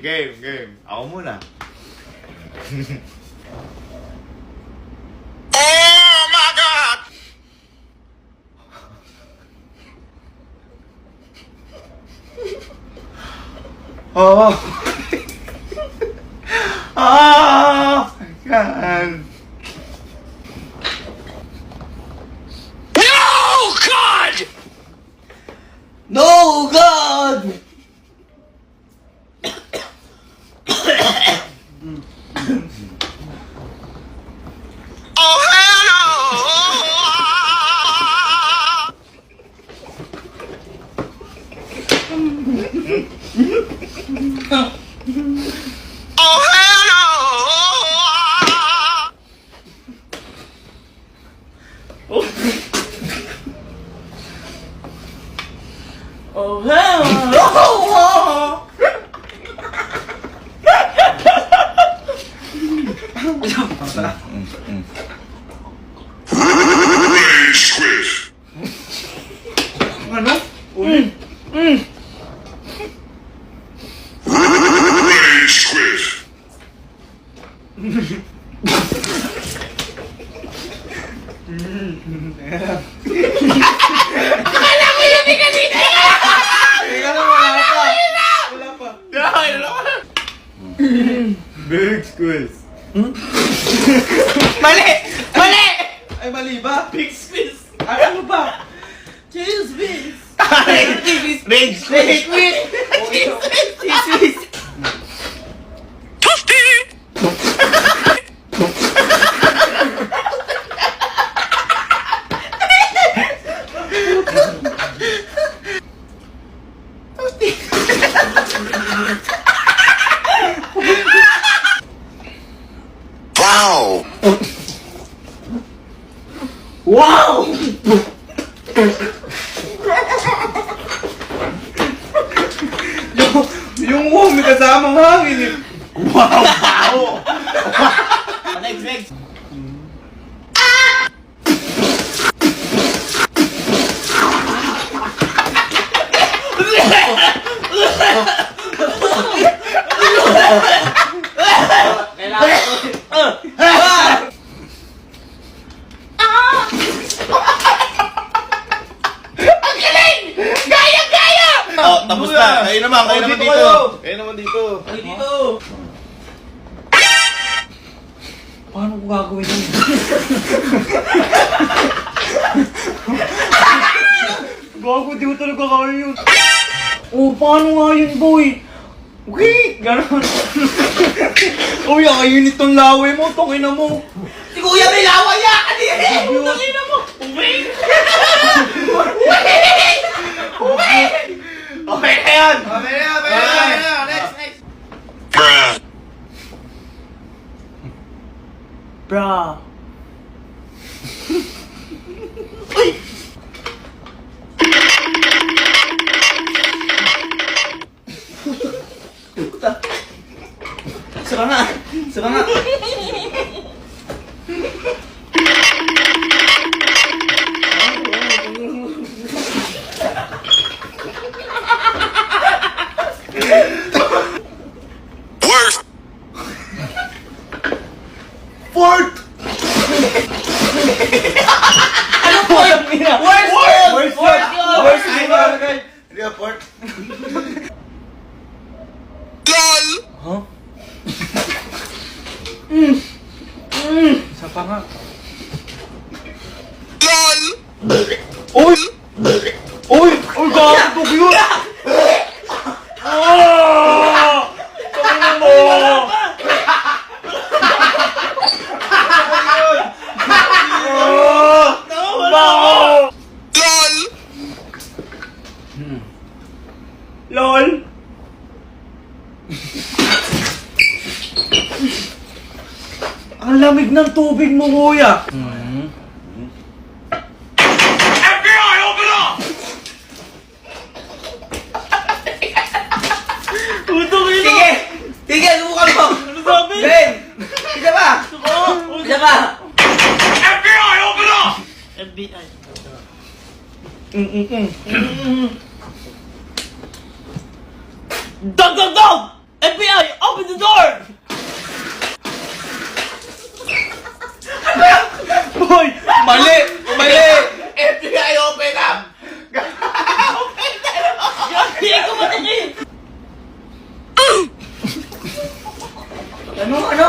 Game. Ako muna. Oh my God! Oh. Oh. God. No, God! No, God! Oh, hell no! Oh, hell no! Oh, hell no! Rage quit. Ano? Ulit. Rage quit. Teka lang, wala pa. Big squiz. Mali! Mali! Ay, mali ba? Big squeeze! Ay, ano ba? Cheese whiz! Big Cheese whiz! Cheese whiz! Toasty! Wow! Wow! Yung may kasamang hangin eh. Wow! Next! Oh, tapos na. Kayo naman dito dito. kayo. Kayo naman dito. Ay, dito! Paano ko gagawin yun? Gago, di ko talaga kaya yun. Oh, paano nga yun, boy? Okay, gano'n. Uy, ang init tong laway mo. Tongin na mo. Si Kuya may laway ya! Kanina! Tangin na mo! Uwi! Okay na yan. Okay na yan. Next. Bruh. Bra. Saka nga! Worst. Fourth. Ano po yung mina? Worst! Fourth. Hindi ka fourth. LOL. Huh? Isa pa nga. LOL. Uy! Gago yun! Tangin mo! LOL! Ang lamig ng tubig mo, kuya! FBI, open up. Putong ino! Sige! Sige, subukan mo! Ano sabi? Ben! Isa pa! Isa pa! FBI, open up. FBI. Dog, dog, dog! FBI, open the door! Boy! Mali! Mali! FBI, open up! Hindi ko matingin! Ano?